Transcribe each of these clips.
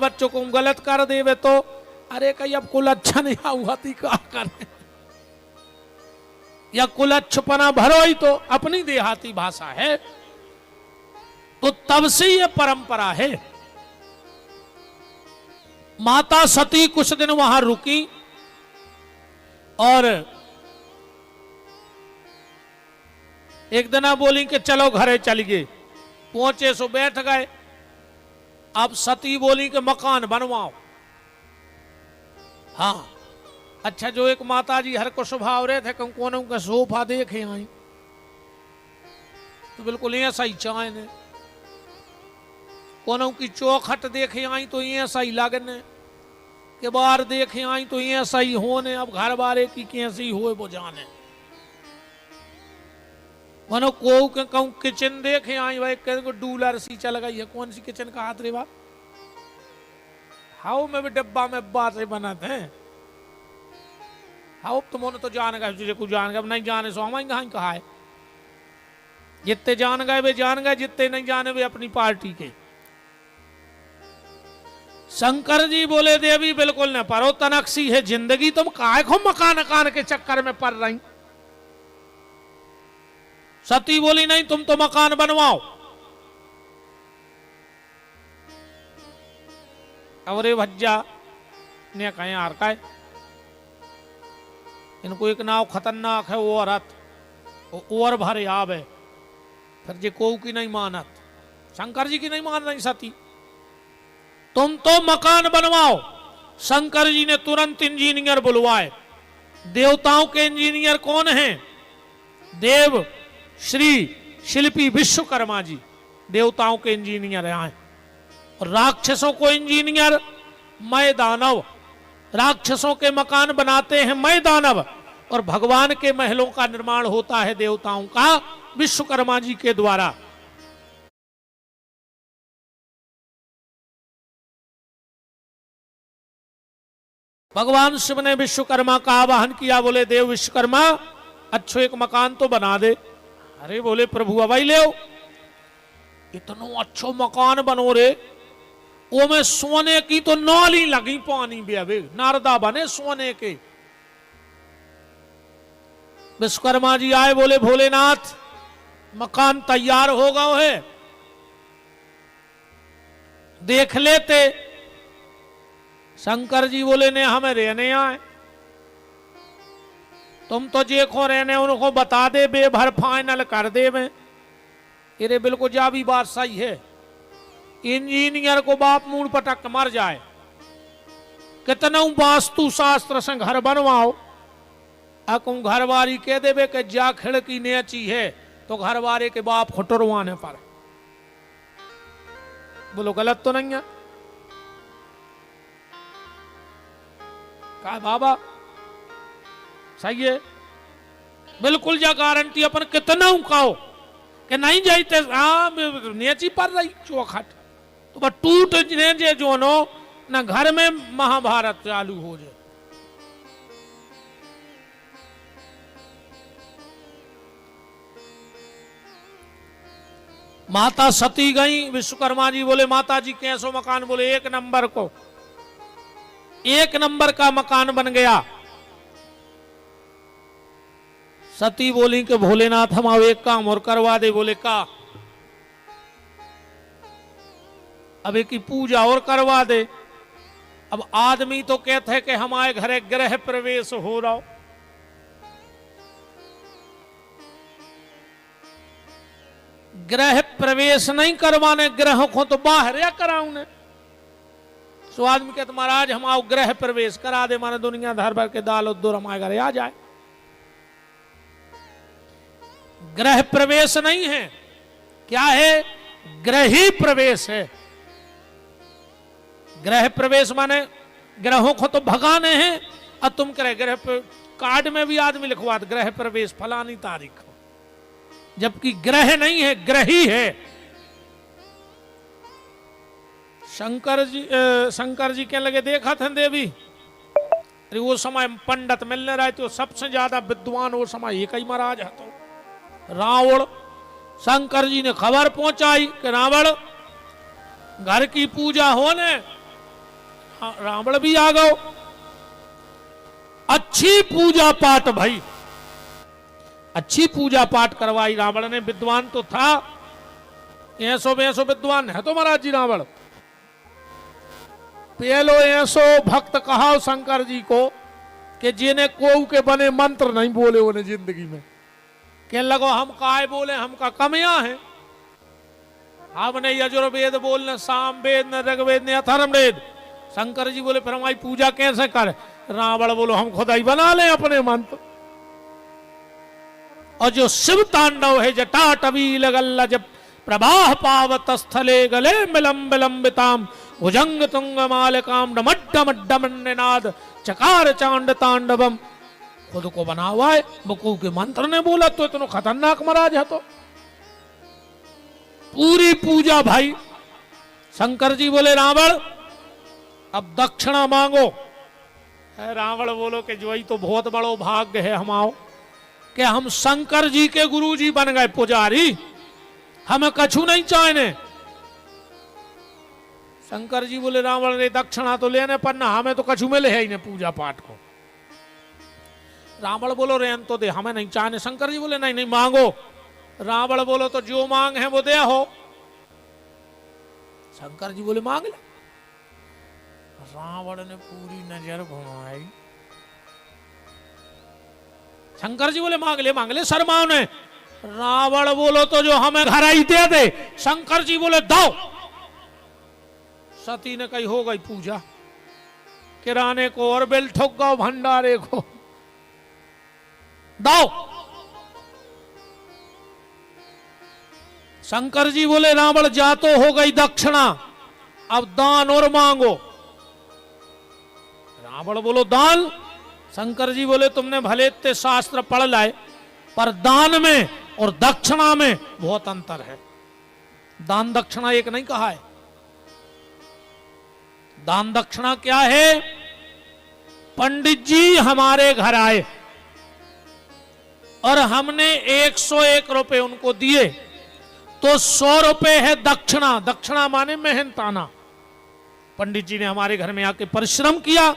बच्चों को गलत कर देवे तो अरे कहीं अब कुल अच्छा नहीं हुआ थी क्या करे, या कुल अच्छपना भरो ही तो अपनी देहाती भाषा है। तो तब से ये परंपरा है। माता सती कुछ दिन वहां रुकी और एक दिन बोली कि चलो घरे चल गए। पहुंचे सो बैठ गए। अब सती बोली कि मकान बनवाओ। हाँ अच्छा, जो एक माता जी हर को स्वभाव रहे थे कि कौन का सोफा देखे आई तो बिल्कुल ऐसा ही चाहे ने, कोनों की चौखट देखे आई तो ऐसा ही लगने के, बाहर देखे आई तो ऐसा ही होने। अब घर बारे की कैसी हो वो जाने। मनो को कहूं किचन देखे आई भाई को डूलर सी चल गई है, कौन सी किचन का हाथ रे बा, हाउ में भी डब्बा में बात से बनाते हैं। हाउ तुमने तो जान गए, तुझे कुछ जान गए, अब नहीं जाने सो हम कहा है। जितने जान गए वे जान गए, जितने नहीं जाने वे अपनी पार्टी के। शंकर जी बोले देवी बिल्कुल न परो, तनकसी है जिंदगी, तुम काहे को मकान अकान के चक्कर में पड़ रही। सती बोली नहीं, तुम तो मकान बनवाओ। अरे भज्जा ने कहे यार का है? इनको एक नाव खतरनाक है वो औरत और भरे आब है। फिर जे को की नहीं मानत, शंकर जी की नहीं मान रही सती। तुम तो मकान बनवाओ। शंकर जी ने तुरंत इंजीनियर बुलवाए। देवताओं के इंजीनियर कौन हैं? देव श्री शिल्पी विश्वकर्मा जी देवताओं के इंजीनियर हैं। और राक्षसों को इंजीनियर मय दानव, राक्षसों के मकान बनाते हैं मय दानव, और भगवान के महलों का निर्माण होता है देवताओं का विश्वकर्मा जी के द्वारा। भगवान शिव ने विश्वकर्मा का आवाहन किया। बोले देव विश्वकर्मा अच्छो एक मकान तो बना दे। अरे बोले प्रभु अवई ले, इतना अच्छो मकान बनो रे, वो में सोने की तो नौली लगी पानी भी, नारदा बने सोने के। विश्वकर्मा जी आए, बोले भोलेनाथ मकान तैयार हो गया है, देख लेते। शंकर जी बोले ने हमें रहने आए, तुम तो जे को रहने उनको बता दे, बेभर फाइनल कर दे। मैं अरे बिल्कुल जा भी बात सही है। इंजीनियर को बाप मूड पटक मर जाए, कितना वास्तु शास्त्र से घर बनवाओ, अकुम घरवारी कह देवे कि जा खिड़की नेची है तो घरवारे के बाप खुटरवाने पर। बोलो गलत तो नहीं है? कहा बाबा सही है, बिल्कुल जा गारंटी अपन कितना कहो कि नहीं जाते। हाँ नेची पर रही चौखट तो बस टूट जे जो नो ना घर में महाभारत चालू हो जाए। माता सती गई। विश्वकर्मा जी बोले माता जी कैसो मकान? बोले एक नंबर को, एक नंबर का मकान बन गया। सती बोली कि भोलेनाथ हम आओ एक काम और करवा दे। बोले का? अब एक की पूजा और करवा दे। अब आदमी तो कहते हैं कि हमारे घरे गृह प्रवेश हो रहा हो, गृह प्रवेश नहीं करवाने, ग्रह को तो बाहर या कराऊ ने। सो आदमी कहते महाराज हम आओ गृह प्रवेश करा दे, माने दुनिया धर भर के दाल उद्दूर हमारे घरे आ जाए। गृह प्रवेश नहीं है, क्या है? ग्रही प्रवेश है। गृह प्रवेश माने ग्रहों को तो भगाने हैं, और तुम करे गृह कार्ड में भी आदमी लिखवा दे गृह प्रवेश फलानी तारीख, जबकि ग्रह नहीं है, ग्रही है। शंकर जी क्या लगे देखा था देवी, अरे वो समय पंडित मिलने रहे तो सबसे ज्यादा विद्वान वो समय एक ही महाराज है तो रावण। शंकर जी ने खबर पहुंचाई कि रावण घर की पूजा होने रावण भी आ गयो। अच्छी पूजा पाठ भाई, अच्छी पूजा पाठ करवाई रावण ने। विद्वान तो था, ऐसो बेसो विद्वान है तो महाराज जी रावण। पहलो ऐसो भक्त कहा शंकर जी को कि जिन्हें को के बने मंत्र नहीं बोले उन्हें जिंदगी में। कहने लगो हम काय बोले, हम का कमियां हैं। हमने यजुर्वेद बोलने, साम वेद न ऋग्वेद न अथर्ववेद। शंकर जी बोले फिर हमारी पूजा कैसे कर। रावण बोलो हम खुदा ही बना लें अपने मंत्र। और जो शिव तांडव है जटाटवी गल्ला जब प्रवाह पावत स्थले गले मिलम विलंबिताम भुजंग तुंग मालिकाम डमड्डमड्डमन्नाद चकार चांड तांडवम। खुद को बना हुआ है, बकू के मंत्र ने बोला तो इतना खतरनाक महाराज है। तो पूरी पूजा भाई। शंकर जी बोले रावण अब दक्षिणा मांगो। रावण बोलो कि जो ही तो बहुत बड़ो भाग्य है हमाओ कि हम शंकर जी के गुरु जी बन गए पुजारी, हमें कछु नहीं चाहने। शंकर जी बोले रावण ने दक्षिणा तो लेने पर ना हमें तो कछु मिले है ही नहीं पूजा पाठ को। रावण बोलो रेन तो दे, हमें नहीं चाहने। शंकर जी बोले नहीं नहीं मांगो। रावण बोलो तो जो मांग है वो दे हो। शंकर जी बोले मांग ले। रावण ने पूरी नजर घुमाई। शंकर जी बोले मांग ले शर्माओ ने। रावण बोलो तो जो हमें घर ही दे दे। शंकर जी बोले दो। सती ने कही हो गई पूजा। किराने को और बिल ठोक गो, भंडारे को दो। शंकर जी बोले रावण जा तो हो गई दक्षिणा, अब दान और मांगो। रावण बोलो दान। शंकर जी बोले तुमने भले इतने शास्त्र पढ़ लाए पर दान में और दक्षिणा में बहुत अंतर है। दान दक्षिणा एक नहीं कहा है। दान दक्षिणा क्या है? पंडित जी हमारे घर आए और हमने 101 रुपए उनको दिए तो 100 रुपए है दक्षिणा। दक्षिणा माने मेहनताना। पंडित जी ने हमारे घर में आके परिश्रम किया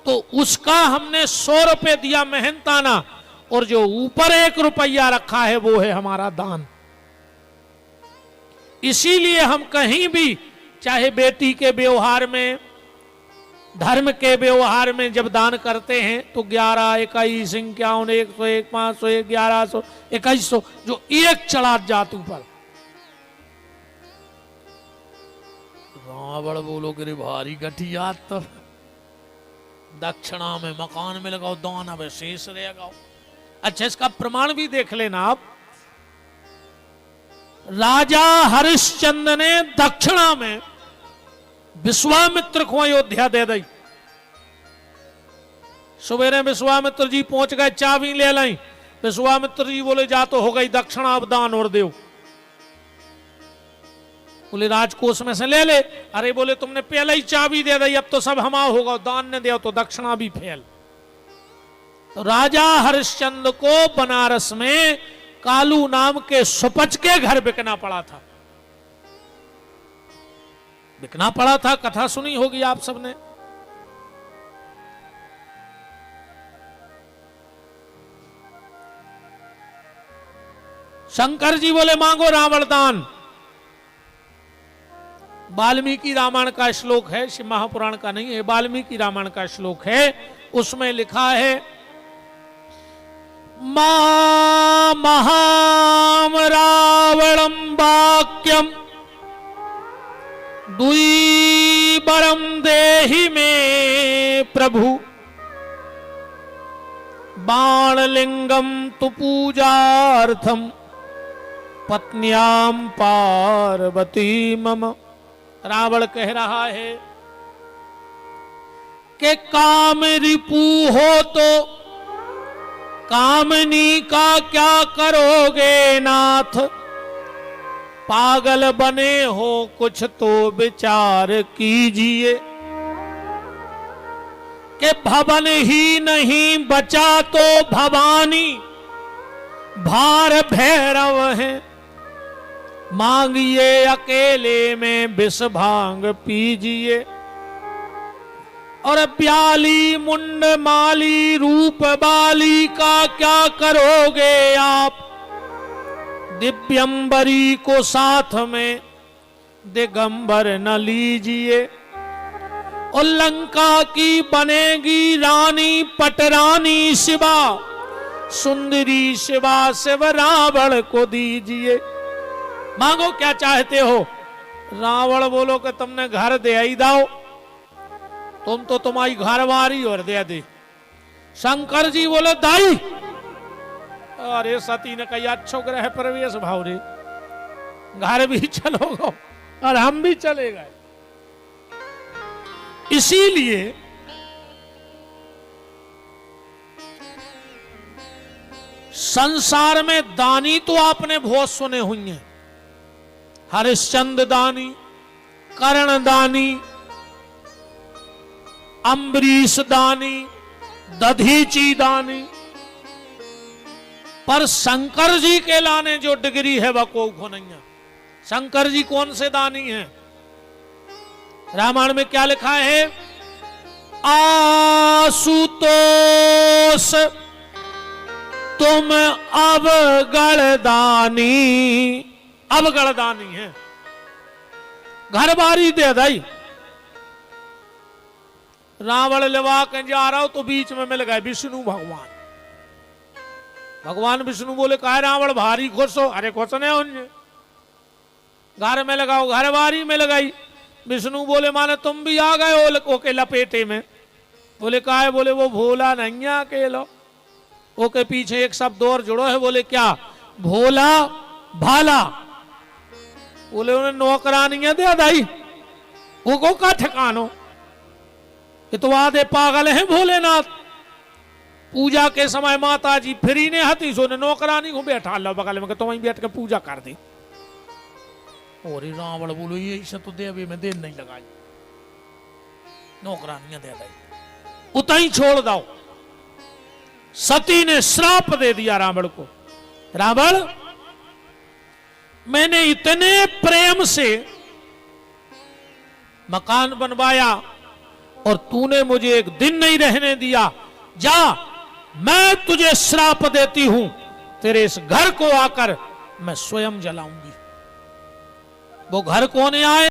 तो उसका हमने 100 रुपए दिया मेहनताना, और जो ऊपर 1 रुपया रखा है वो है हमारा दान। इसीलिए हम कहीं भी चाहे बेटी के व्यवहार में, धर्म के व्यवहार में जब दान करते हैं तो 11, 21, 51, 101, 500, 1100, 2100 जो एक चढ़ा जात ऊपर। रावण बोलो गिरे भारी घटिया। तो दक्षिणा में मकान में लगाओ, दान अब शेष रहेगा। अच्छा इसका प्रमाण भी देख लेना आप। राजा हरिश्चंद्र ने दक्षिणा में विश्वामित्र को अयोध्या दे दी। सवेरे विश्वामित्र जी पहुंच गए, चाबी ले लाई। विश्वामित्र जी बोले जा तो हो गई दक्षिणा, अब दान और दो। बोले राजकोष में से ले ले। अरे बोले तुमने पहले ही चाबी दे दी, अब तो सब हमारा होगा, दान ने दे तो दक्षिणा भी फेल। तो राजा हरिश्चंद्र को बनारस में कालू नाम के सुपच के घर बिकना पड़ा था। बिकना पड़ा था, कथा सुनी होगी आप सबने। शंकर जी बोले मांगो रावण दान। वाल्मीकि रामायण का श्लोक है, शिव महापुराण का नहीं है, वाल्मीकि रामायण का श्लोक है। उसमें लिखा है मा महाम रावणम वाक्यम द्विबरम देहि में प्रभु बाणलिंगम तु पूजार्थम पत्न्याम पार्वती मम। रावण कह रहा है कि काम रिपु हो तो कामनी का क्या करोगे नाथ। पागल बने हो कुछ तो विचार कीजिए कि भवन ही नहीं बचा तो भवानी भार भैरव है। मांगिए अकेले में विष भांग पीजिए। और ब्याली मुंड माली रूप बाली का क्या करोगे आप, दिव्यंबरी को साथ में दिगंबर न लीजिए। और लंका की बनेगी रानी पटरानी शिवा, सुंदरी शिवा शिव रावण को दीजिए। मांगो क्या चाहते हो। रावण बोलो कि तुमने घर दे ही दाओ, तुम तो तुम्हारी घरवारी और दे दे। शंकर जी बोले दाई। अरे सती ने कहा अच्छो ग्रह प्रवेश भाव रे, घर भी चलोगे और हम भी चले गए। इसीलिए संसार में दानी तो आपने बहुत सुने हुए हैं। हरिश्चंद्र दानी, कर्ण दानी, अम्बरीश दानी, दधीची दानी, पर शंकर जी के लाने जो डिग्री है वह को नहीं है। शंकर जी कौन से दानी हैं? रामायण में क्या लिखा है? आशुतोष तुम अवगणदानी, अवगणदानी है। घर बारी दे दाई। रावण लेवा के जा रहा हो तो बीच में मिल गए विष्णु भगवान। भगवान विष्णु बोले कहा रावण भारी खुश हो। अरे खुश नहीं उनसे, घर में लगाओ, घर बारी में लगाई। विष्णु बोले माने तुम भी आ गए ओके लपेटे में। बोले कहा है? बोले वो भोला नहीं अकेलो। ओके पीछे एक शब्द और जुड़ो है। बोले क्या? भोला भाला। बोले उन्हें नौकरानियां दे दाई, वो का ठिकानो। ये तो आधे पागल हैं भोलेनाथ। पूजा के समय माता जी फ्री ने हती सो ने नौकरानी को बैठा लो बगल में, तो वहीं बैठ के पूजा कर दी। और रावण बोलो ये इसे तो देवी में देर नहीं लगाई, नौकरानियां दे दी, उतना ही छोड़ दो। सती ने श्राप दे दिया रावण को। रावण मैंने इतने प्रेम से मकान बनवाया और तूने मुझे एक दिन नहीं रहने दिया। जा, मैं तुझे श्राप देती हूं, तेरे इस घर को आकर मैं स्वयं जलाऊंगी। वो घर कौन आए?